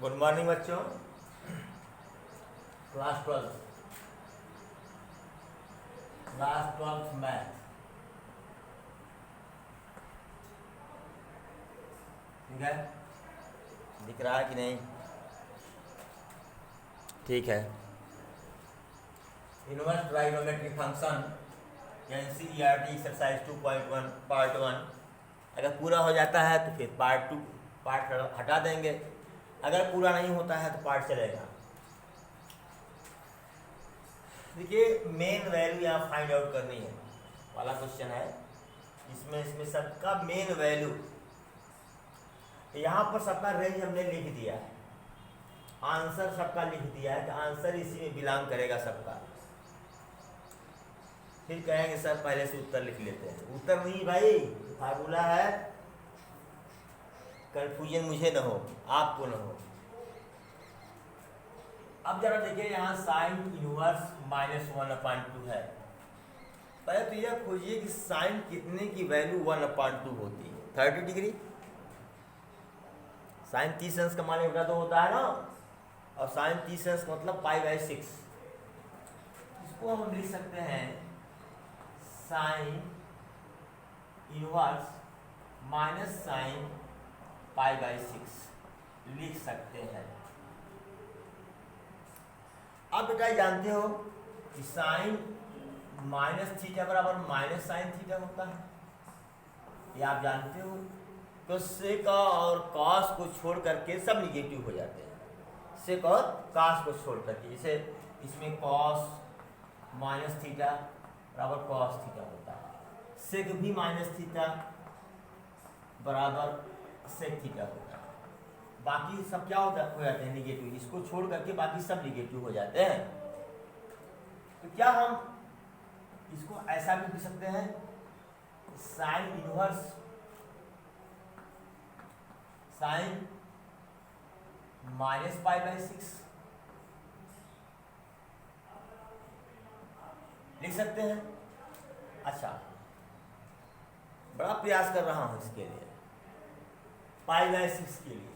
Good morning बच्चों। Class 12 math. ठीक है, दिख रहा है कि नहीं? ठीक है। Inverse trigonometric function NCERT exercise 2.1 part 1 अगर पूरा हो जाता है तो फिर पार्ट हटा देंगे। अगर पूरा नहीं होता है तो पार्ट चलेगा। देखिए, मेन वैल्यू यहाँ फाइंड आउट करनी है वाला क्वेश्चन है। इसमें सबका मेन वैल्यू, यहाँ पर सबका रेंज हमने लिख दिया है, आंसर सबका लिख दिया है कि आंसर इसी में बिलोंग करेगा सबका। फिर कहेंगे सर पहले से उत्तर लिख लेते हैं। उत्तर नहीं भाई, फार्मूला है, कंफ्यूजन मुझे न हो, आपको न हो। अब जरा देखिए, यहाँ साइन इनवर्स -1/2 है। पहले तो यह खोजिए कि साइन कितने की वैल्यू 1/2 होती है। 30 डिग्री। साइन 30 अंश का मान 1/2 होता है ना, और साइन 30 अंश का मतलब π/6। इसको हम लिख सकते हैं साइन इनवर्स माइनस साइन π/6 लिख सकते हैं। अब बेटा जानते हो कि साइन -θ बराबर माइनस साइन थीटा होता है, ये आप जानते हो। तो सेक और कॉस को छोड़ करके सब निगेटिव हो जाते हैं। सेक और कॉस को छोड़ करके, जैसे इसमें कॉस -θ बराबर कॉस थीटा होता है, सेक भी -θ बराबर सेक थीटा होता है। बाकी सब क्या हो जाते हैं? निगेटिव। इसको छोड़ करके बाकी सब निगेटिव हो जाते हैं। तो क्या हम इसको ऐसा भी लिख सकते हैं, साइन इनवर्स साइन -π/6 लिख सकते हैं। अच्छा, बड़ा प्रयास कर रहा हूं इसके लिए, π/6 के लिए।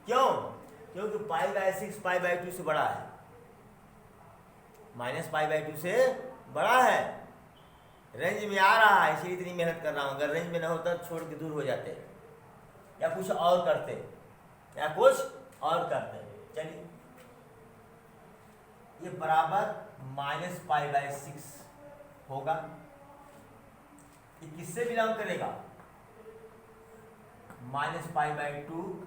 क्यों? क्योंकि π/6 π/2 से बड़ा है, -π/2 से बड़ा है। रेंज में आ रहा है, इसलिए इतनी मेहनत कर रहा हूं। अगर रेंज में ना होता छोड़ के दूर हो जाते, या कुछ और करते, चलिए, ये बराबर -π/6 होगा। ये किससे बिलोंग करेगा? -π/2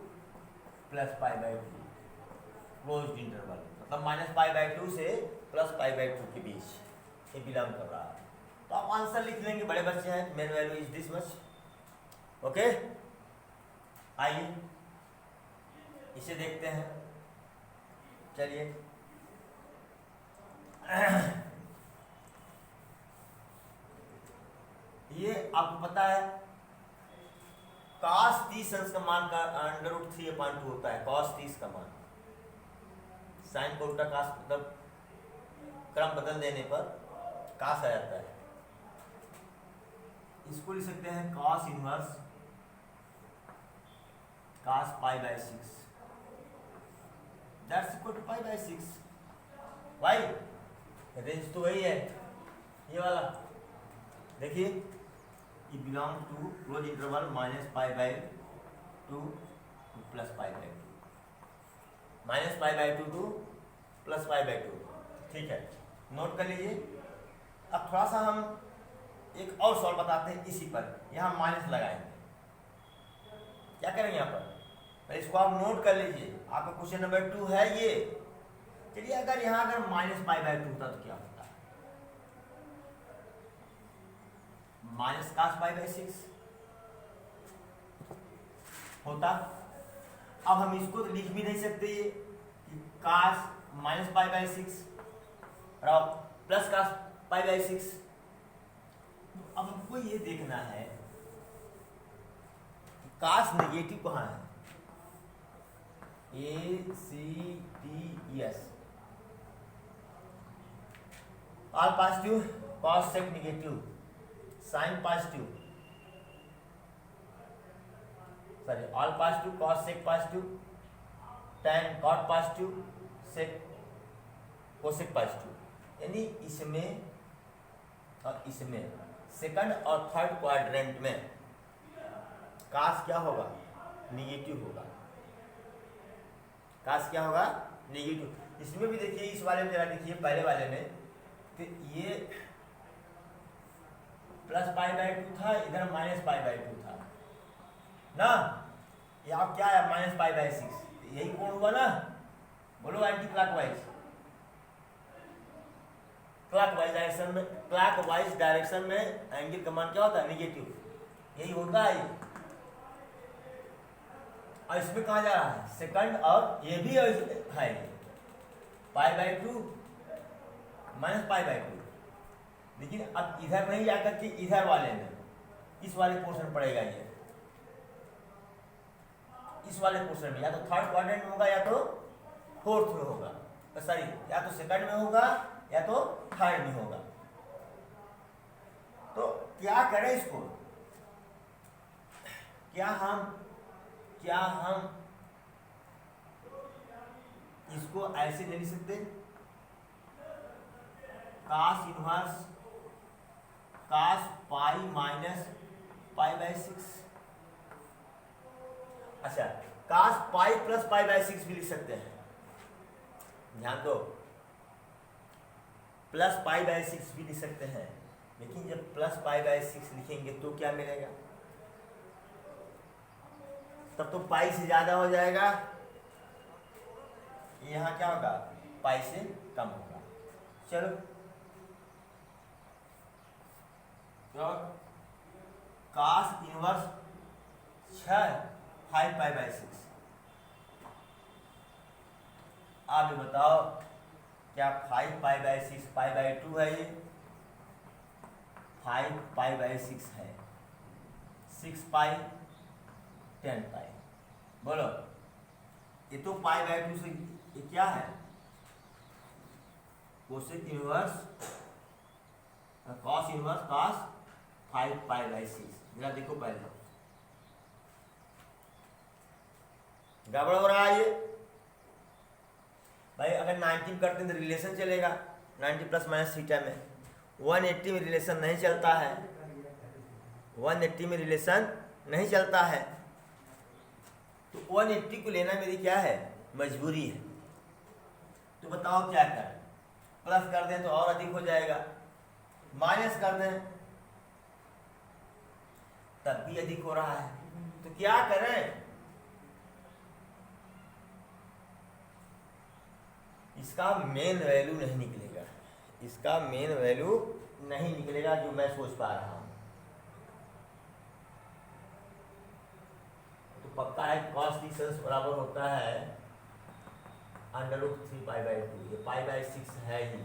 + π/2 क्लोज्ड इंटरवल, मतलब -π/2 से +π/2 के बीच ये बिलोंग कर रहा है। तो आप आंसर लिख लेंगे, बड़े बच्चे हैं। Main value is this much. Okay, आइए इसे देखते हैं। चलिए, ये आपको पता है cos 30 अंश का मान का √3/2 होता है। cos 30 का मान, साइन को उल्टा cos, मतलब क्रम बदल देने पर cos आ जाता है। इसको लिख सकते हैं cos inverse cos π/6 that's equal to π/6। भाई रेंज तो वही है, ये वाला देखिए, ये belong to close interval -π/2 to +π/2, -π/2 to +π/2। ठीक है, नोट कर लीजिए। अब थोड़ा सा हम एक और सॉल्व बताते हैं इसी पर। यहाँ माइनस लगाएंगे। क्या करेंगे यहाँ पर? इसको आप नोट कर लीजिए, आपका क्वेश्चन नंबर 2 है ये। चलिए, अगर यहाँ अगर -π/2 होता तो क्या होता? -cos π/6 होता। अब हम इसको तो लिख भी नहीं सकते कि cos -π/6 और +cos π/6। अब हमको ये देखना है कि cos नेगेटिव कहाँ है? ACTS, all positive, cos sec negative, sine positive, sorry all positive, cos sec positive, tan cot positive sec cosec positive, यानी इसमें और इसमें सेकंड और थर्ड क्वाड्रेंट में कास क्या होगा, निगेटिव होगा। कास क्या होगा, निगेटिव। इसमें भी देखिए, इस वाले में जरा देखिए, पहले वाले में तो ये +π/2 था, इधर -π/2 था ना, यहाँ क्या है -π/6, यही कोण हुआ ना। बोलो एंटी क्लॉकवाइज, क्लॉकवाइज डायरेक्शन में एंगल का मान क्या होता है, निगेटिव, यही होता है। और इसमें कहाँ जा रहा है, सेकंड, और ये भी है π/2 -π/2, लेकिन अब इधर नहीं जाकर के इधर वाले में, इस वाले पोर्शन पड़ेगा, ये इस वाले पोर्शन में या तो थर्ड क्वाड्रेंट में होगा या तो फोर्थ में होगा, सॉरी या तो सेकंड में होगा या तो थर्ड में होगा। तो क्या करें इसको, क्या हम इसको ऐसे ले सकते, cos inverse cos pi minus π/6, अच्छा cos पाई प्लस π/6 भी लिख सकते हैं, ध्यान दो, +π/6 भी लिख सकते हैं, लेकिन जब +π/6 लिखेंगे तो क्या मिलेगा, तब तो पाई से ज्यादा हो जाएगा, यहाँ क्या होगा, पाई से कम होगा। चलो तो cos इनवर्स 5π/6, आप बताओ क्या 5π/6 π/2 है, ये 5π/6 है, 6π 10π, बोलो ये तो π/2 से ये क्या है, cosec inverse cos inverse cos 5π/6, जरा देखो पहले, गड़बड़ हो रहा है ये भाई। अगर 90 करते हैं तो रिलेशन चलेगा, 90 ± थीटा में, 180 में रिलेशन नहीं चलता है, 180 में रिलेशन नहीं चलता है, तो 180 को लेना मेरी क्या है, मजबूरी है। तो बताओ क्या करें, प्लस कर दें तो और अधिक हो जाएगा, माइनस कर दें तब भी अधिक हो रहा है, तो क्या करें, इसका मेन वैल्यू नहीं निकलेगा, इसका मेन वैल्यू नहीं निकलेगा जो मैं सोच पा रहा हूं। तो पक्का है cos डिस्टेंस बराबर होता है √3π/2, ये π/6 है ही।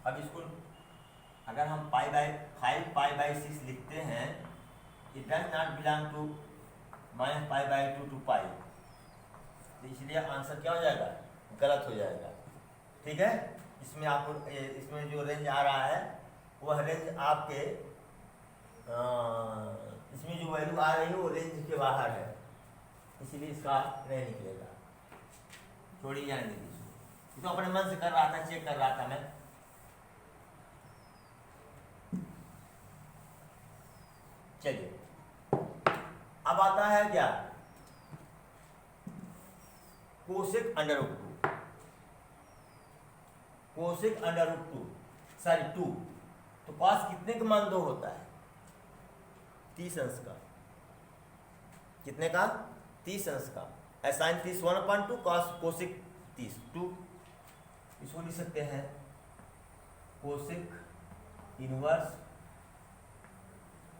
अब इसको अगर हम π/6 लिखते हैं, it does not belong to -π/2 to pi, तो इसलिए आंसर क्या हो जाएगा, गलत हो जाएगा। ठीक है, इसमें आपको इसमें जो रेंज आ रहा है वह रेंज आपके इसमें जो वैल्यू आ रही है वो रेंज के बाहर है, इसीलिए इसका नहीं निकलेगा। छोड़ी जाने दीजिए, तो अपने मन से कर रहा था, चेक कर रहा था मैं। चलिए अब आता है क्या, कोसेक √2, कोसेक √2 सॉरी 2, तो कॉस कितने का मान 2 होता है, 30 अंश का, कितने का, 30 अंश का, साइन 30 1/2, कॉस कोसेक 30 2, इसको लिख सकते हैं कोसेक इनवर्स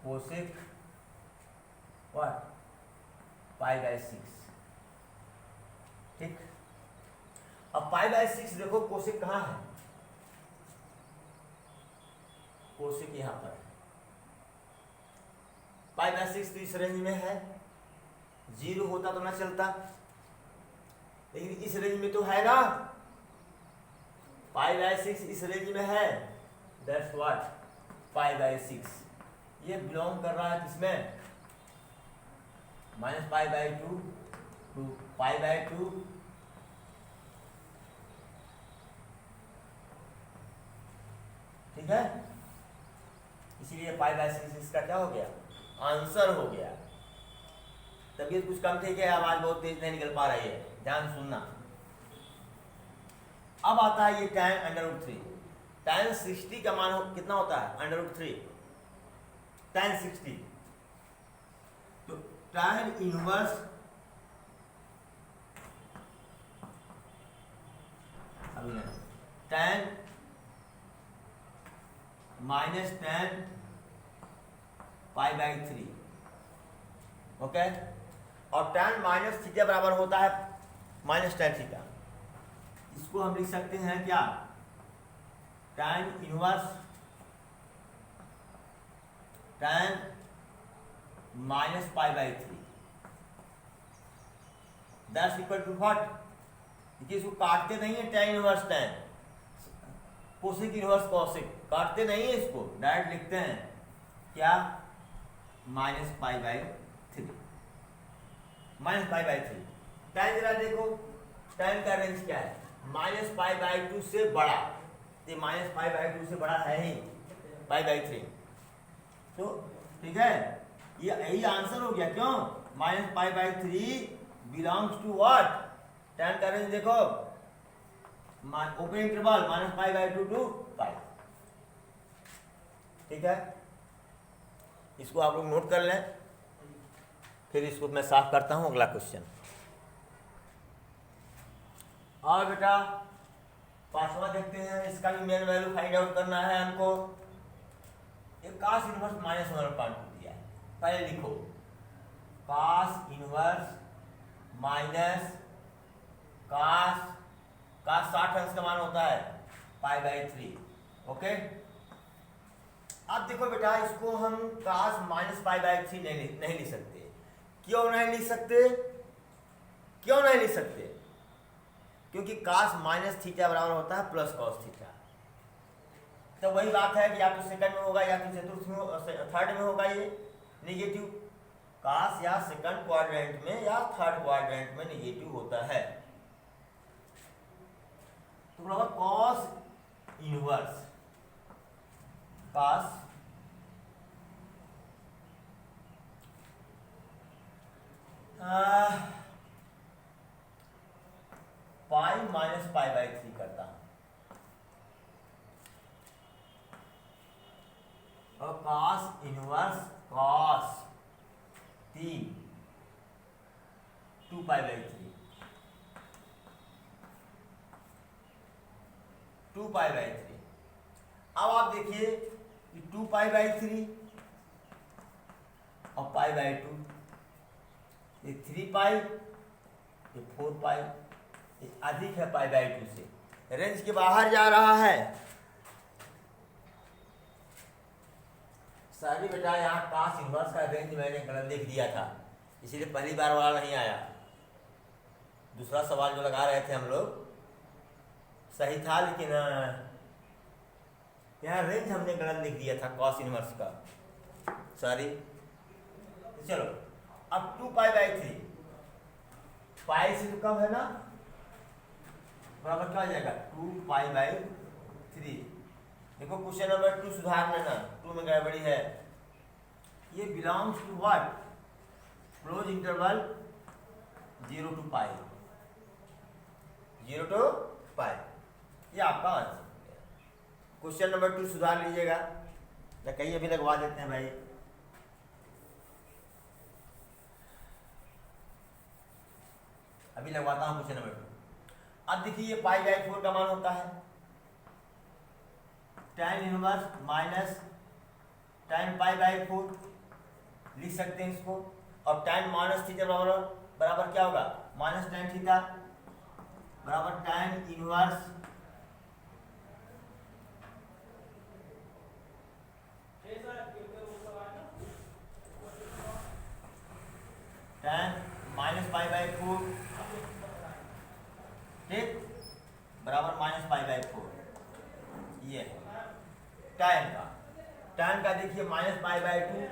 कोसेक व्हाट π/6। ठीक, अब π/6 देखो कोसेक कहाँ है, कोसेक यहाँ पर है, π/6 तो इस रेंज में है, 0 होता तो ना चलता, लेकिन इस रेंज में तो है ना, π/6 इस रेंज में है, दैट्स व्हाट π/6। ये बिलोंग कर रहा है किसमें, -π/2 टू π/2 ठीक है। इसीलिए π/6 इसका क्या हो गया, आंसर हो गया। तबीयत कुछ कम थी क्या, आवाज बहुत तेज नहीं निकल पा रही है, ध्यान सुनना। अब आता है ये tan √3। tan 60 का मान कितना होता है, √3 tan 60। तो tan inverse tan -tan π/3 okay. और tan -θ बराबर होता है -tan θ। इसको हम लिख सकते हैं क्या, tan inverse tan -π/3 that's equal to what, देखिए इसको काटते नहीं है, tan inverse tan cosec inverse cosec काटते नहीं है, इसको डायरेक्ट लिखते हैं क्या, -π/3 -π/3। tan जरा देखो, tan का रेंज क्या है, -π/2 से बड़ा, ये -π/2 से बड़ा है ही π/3। तो ठीक है, ये यही आंसर हो गया। क्यों, -π/3 बिलोंग्स टू व्हाट, tan का रेंज देखो, ओपन इंटरवल -π/2 टू π। ठीक है, इसको आप लोग नोट कर लें, फिर इसको मैं साफ करता हूं अगला क्वेश्चन। और बेटा पांचवा देखते हैं, इसका भी मेन वैल्यू फाइंड आउट करना है हमको। एक cos इनवर्स -1/2 दिया है, पहले लिखो cos इनवर्स माइनस cos 60 अंश का मान होता है π/3 ओके। अब देखो बेटा, इसको हम cos -π/3 नहीं लिख सकते। क्यों नहीं लिख सकते, क्यों नहीं लिख सकते, क्योंकि cos -θ बराबर होता है +cos θ। तो वही बात है कि या तो सेकंड में होगा या तो चतुर्थ में, थर्ड में होगा ये नेगेटिव। cos या सेकंड क्वाड्रेंट में या थर्ड क्वाड्रेंट में नेगेटिव होता है। तो बराबर cos इनवर्स cos पाई -π/3 करता हूं, और cos इनवर्स cos 3 2π/3 2π/3। अब आप देखिए 2π/3 और π/2, ये 3π, ये 4π, ये अधिक है π/2 से, रेंज के बाहर जा रहा है। सारी बेटा यहाँ cos इनवर्स का रेंज मैंने गलत लिख दिया था, इसीलिए पहली बार वाला नहीं आया। दूसरा सवाल जो लगा रहे थे हम लोग सही था, लेकिन यहाँ रेंज हमने गलत लिख दिया था cos इनवर्स का, सॉरी। चलो अब 2π/3 पाई से तो कम है ना, बराबर क्या हो जाएगा 2π/3। देखो क्वेश्चन नंबर 2 सुधार लेना, 2 में गड़बड़ी है। ये belongs to what, close interval 0 to π, 0 to π। ये आपका आंसर। क्वेश्चन नंबर 2 सुधार लीजिएगा, या कहीं अभी लगवा देते हैं भाई। अभी लगवाता हूं क्वेश्चन नंबर 2। अब देखिए ये π/4 का मान होता है tan इनवर्स माइनस tan π/4 लिख सकते हैं इसको। और tan -θ बराबर क्या होगा, -tan θ बराबर tan इनवर्स tan -π/4 ठीक, बराबर -π/4। ये tan का देखिए -π/2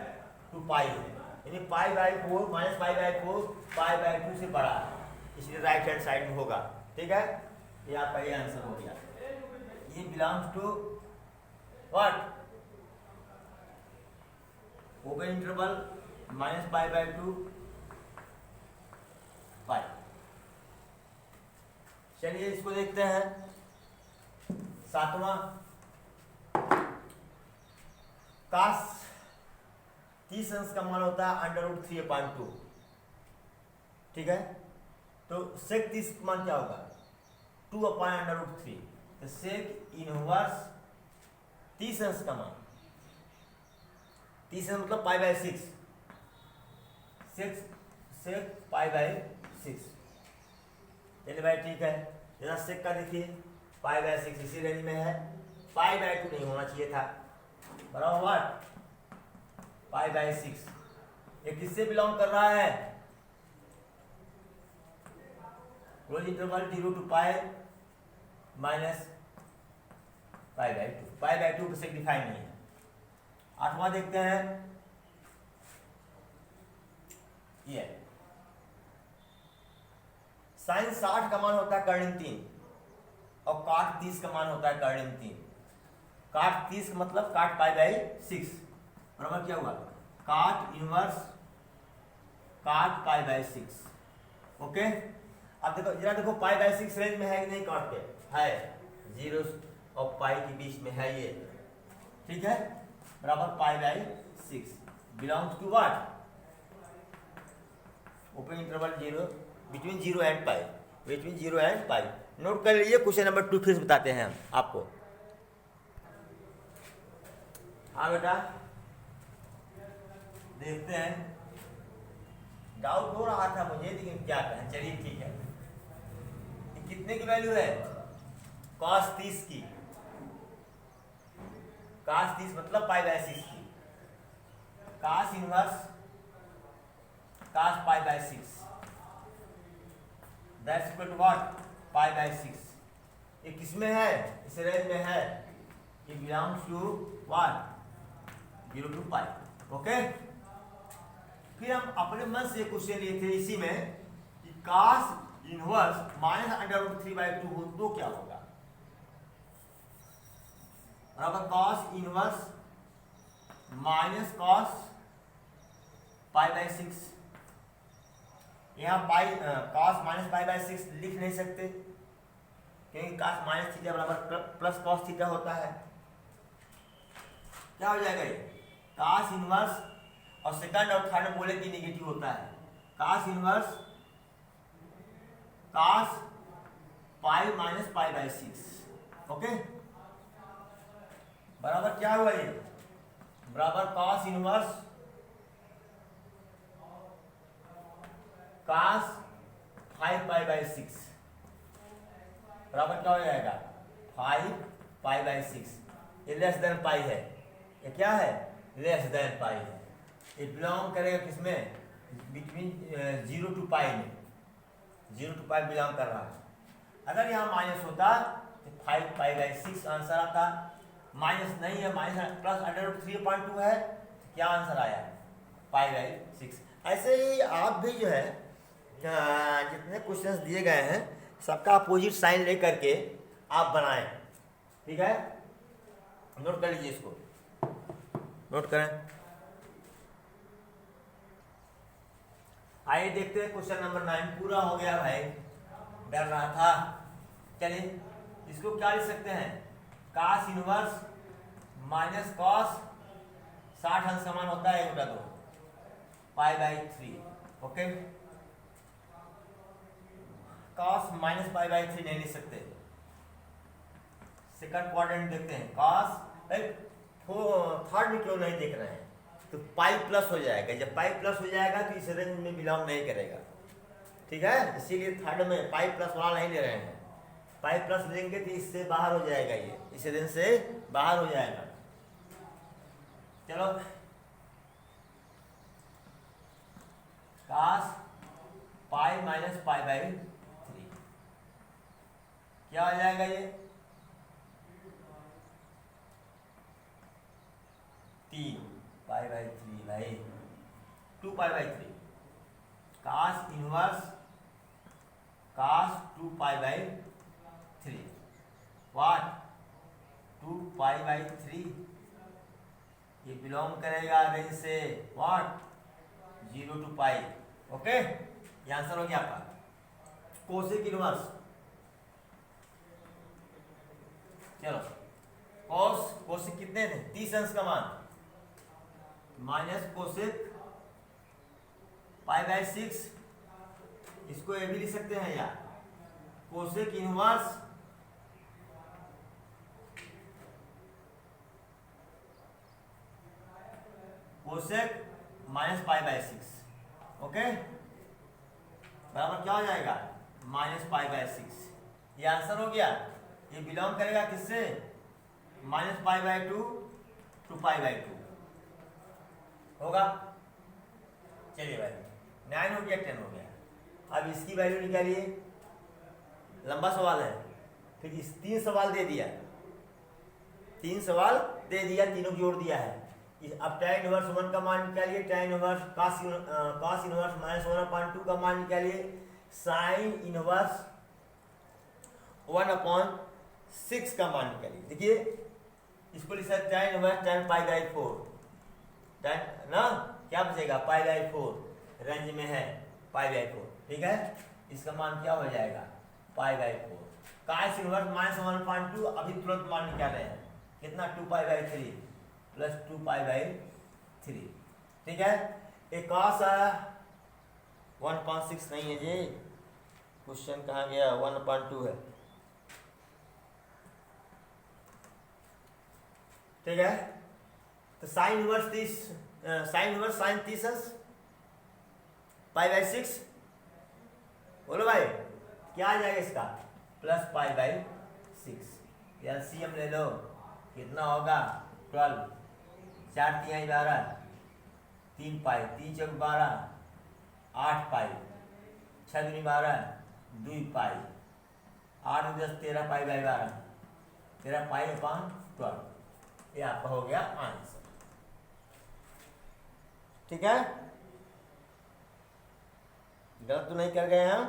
टू पाई है, यानी π/4 -π/4 π/2 से बड़ा है, इसलिए राइट हैंड साइड में होगा। ठीक है, ये आपका ये आंसर हो गया। ये belongs to what, open interval -π/2 pi. चलिए इसको देखते हैं। 7वां, cos 30 अंश का मान होता है √3/2। ठीक है, तो sec 30 का मान क्या होगा 2/√3। तो sec इनवर्स 30 अंश का मान, 30 अंश मतलब π/6, sec π/6। चलिए भाई ठीक है, जरा सेक का देखिए π/6 इसी रेंज में है, π/2 नहीं होना चाहिए था, बराबर व्हाट π/6। ये किससे बिलोंग कर रहा है, क्लोज इंटरवल 0 to π माइनस π/2। π/2 से डिफाइन नहीं है। 8वां देखते हैं, ये साइन 60 का मान होता है कर्णिन 3 और काट 30 का मान होता है कर्णिन 3। काट 30 का मतलब काट π/6, बराबर क्या हुआ काट इनवर्स काट π/6। ओके, अब देखो जरा देखो π/6 रेंज में है कि नहीं, काट पे है 0 और पाई के बीच में है ये। ठीक है, बराबर π/6 belongs to what, open interval 0 between 0 and pi, between 0 and pi. Note कर लीजिए, क्वेश्चन नंबर 2 फिर से बताते हैं हम आपको। हाँ बेटा देखते हैं, डाउट हो रहा था मुझे लेकिन क्या कहें, चलिए ठीक है। कितने की वैल्यू है cos 30 की, cos 30 मतलब π/6 की, cos inverse cos π/6 that's equal to what π/6। ये किसमें है, इस रेंज में है, ये belongs to what 0 to π। Okay, फिर हम अपने मन से क्वेश्चन लिए थे इसी में कि cos इनवर्स -√3/2 हो तो क्या होगा, बराबर cos इनवर्स माइनस cos π/6। यहाँ cos -π/6 लिख नहीं सकते क्योंकि cos माइनस थीटा बराबर प्लस cos थीटा होता है। क्या हो जाएगा ये cos इनवर्स, और सेकंड और थर्ड बोले कि निगेटिव होता है, cos inverse cos pi minus π/6। Okay, बराबर क्या हुआ ये, बराबर cos इनवर्स cos 5π/6 बराबर क्या हो जाएगा 5π/6। ये लेस देन पाई है, ये क्या है लेस देन पाई है, ये बिलोंग करेगा किसमें, बिटवीन 0 to π में, 0 to π बिलोंग कर रहा है। अगर यहाँ माइनस होता तो 5π/6 आंसर आता, माइनस नहीं है, माइनस प्लस √3/2 है, तो क्या आंसर आया π/6। ऐसे ही आप भी जो है जितने क्वेश्चंस दिए गए हैं सबका अपोजिट साइन लेकर के आप बनाएं। ठीक है, नोट कर लीजिए, इसको नोट करें। आइए देखते हैं क्वेश्चन नंबर 9 पूरा हो गया भाई, डर रहा था। चलिए इसको क्या लिख सकते हैं, cos इनवर्स माइनस cos 60 अंश समान होता है 1/2 π/3। ओके, cos -π/3 नहीं लिख सकते। सेकंड क्वाड्रेंट देखते हैं, cos थर्ड में क्यों नहीं देख रहे हैं, तो पाई प्लस हो जाएगा, जब पाई प्लस हो जाएगा तो इस रेंज में बिलोंग नहीं करेगा। ठीक है, इसीलिए थर्ड में पाई प्लस वाला नहीं ले रहे हैं, पाई प्लस लेंगे तो इससे बाहर हो जाएगा, ये इस रेंज से बाहर हो जाएगा। चलो cos पाई माइनस π/3 क्या हो जाएगा ये 3 पाई बाई 3 भाई 2 pi by 3 cos inverse cos 2 pi by 3 what 2 pi by 3 ये बिलोंग करेगा रेंज से वाट 0 टू पाई। ओके ये आंसर हो गया आपका कोसेक इनवर्स। चलो कोसेक कितने थे 30 अंश का मान माइनस कोसेक पाई बाई 6 इसको ये भी लिख सकते हैं यार cosec inverse cosec minus pi by 6। Okay बराबर क्या हो जाएगा माइनस पाई बाई 6। ये आंसर हो गया। ये बिलोंग करेगा किससे minus pi by 2 two pi by 2 होगा। चलिए भाई 9 हो गया 10 हो गया। अब इसकी वैल्यू निकालिए। लंबा सवाल है फिर इस 3 सवाल दे दिया 3 सवाल दे दिया तीनों जोड़ दिया है। अब tan इनवर्स 1 का मान निकालिए tan inverse cos inverse minus 1/2 का मान निकालिए sin इनवर्स 1/6 का मान निकालिए। देखिए इसको लिख सकते tan inverse tan pi by 4 tan ना क्या बचेगा पाई बाई 4 रेंज में है पाई बाई 4 ठीक है। इसका मान क्या हो जाएगा pi by 4 cos inverse minus 1/2 अभी तुरंत मान निकाल रहे हैं कितना 2 pi by 3 plus 2 pi by 3 ठीक है। एक cos 1/6 नहीं है जी क्वेश्चन कहाँ गया 1/2 है ठीक है। तो sine inverse sine 30 pi by 6 बोलो भाई क्या आ जाएगा इसका प्लस पाई बाई 6। एलसीएम ले लो कितना होगा 12 4 तिहाई 12 3 पाई 3 चौक 12 8 पाई 6 दूनी 12 2 पाई 8 10 13 पाई बाई 12 13 पाई अपान 12। ये आपका हो गया आंसर ठीक है। गलत तो नहीं कर गए हैं।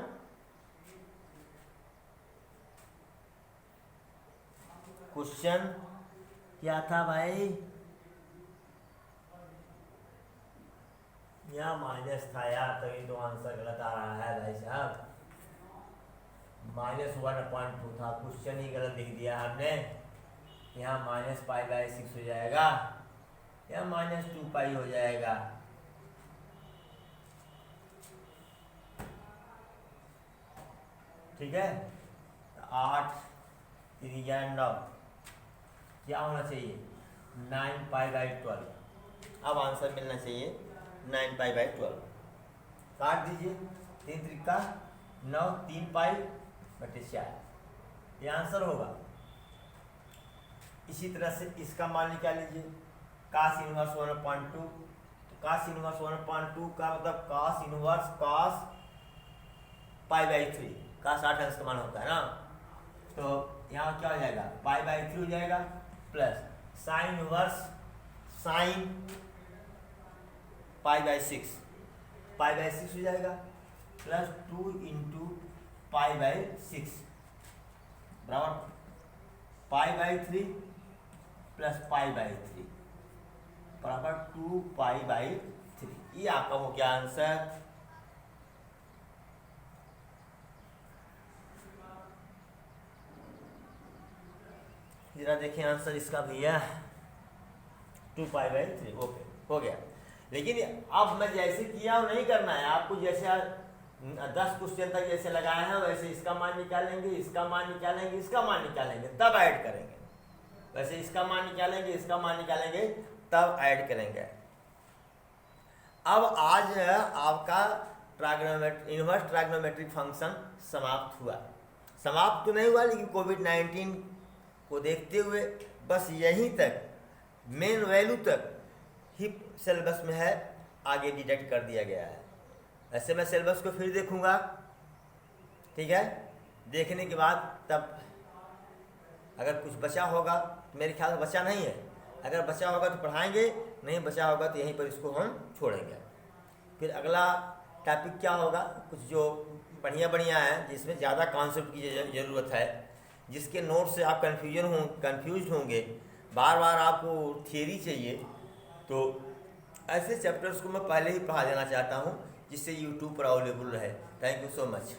क्वेश्चन क्या था भाई यहाँ माइनस था यार तभी तो आंसर गलत आ रहा है भाई साहब। -1/2 था क्वेश्चन ही गलत लिख दिया हमने। यहाँ माइनस पाई बाई 6 हो जाएगा या -2 पाई हो जाएगा। ठीक है 8 3 9 क्या होना चाहिए 9 पाई बाई 12। अब आंसर मिलना चाहिए 9 पाई बाई 12। काट दीजिए 3 त्रिका 9 3 पाई बटे 4 ये आंसर होगा। इसी तरह से इसका मान निकाल लीजिए cos इनवर्स 1/2। cos इनवर्स 1/2 का मतलब cos inverse cos pi by 3 का 60 अंश का मान होता है ना। तो यहाँ क्या हो जाएगा पाई बाई 3 हो जाएगा plus sine inverse sine pi by 6 हो जाएगा प्लस 2 इंटू पाई बाई 6 बराबर पाई बाई 3 प्लस पाई बाई 3 बराबर 2 पाई बाई 3। ये आपका हो गया आंसर। जरा देखिए आंसर इसका भैया 2 पाई बाई 3 ओके हो गया। लेकिन अब मैं जैसे किया नहीं करना है आपको। जैसे 10 क्वेश्चन तक जैसे लगाए हैं वैसे इसका मान निकालेंगे इसका मान निकालेंगे इसका मान निकालेंगे तब ऐड करेंगे। वैसे इसका मान निकालेंगे इसका मान निकालेंगे तब ऐड करेंगे। अब आज आपका इनवर्स ट्राग्नोमेट्रिक फंक्शन समाप्त हुआ। समाप्त तो नहीं हुआ लेकिन कोविड-19 को देखते हुए बस यहीं तक मेन वैल्यू तक ही सिलेबस में है आगे डिडक्ट कर दिया गया है। ऐसे मैं सिलेबस को फिर देखूंगा ठीक है। देखने के बाद तब अगर कुछ बचा होगा तो मेरे ख्याल से बचा नहीं है, अगर बचा होगा तो पढ़ाएंगे, नहीं बचा होगा तो यहीं पर इसको हम छोड़ेंगे। फिर अगला टॉपिक क्या होगा, कुछ जो बढ़िया है जिसमें ज़्यादा कॉन्सेप्ट की ज़रूरत है, जिसके नोट से आप कंफ्यूज होंगे, बार बार आपको थियरी चाहिए, तो ऐसे चैप्टर्स को मैं पहले ही पढ़ा देना चाहता हूँ जिससे यूट्यूब पर अवेलेबल रहे। Thank you so much.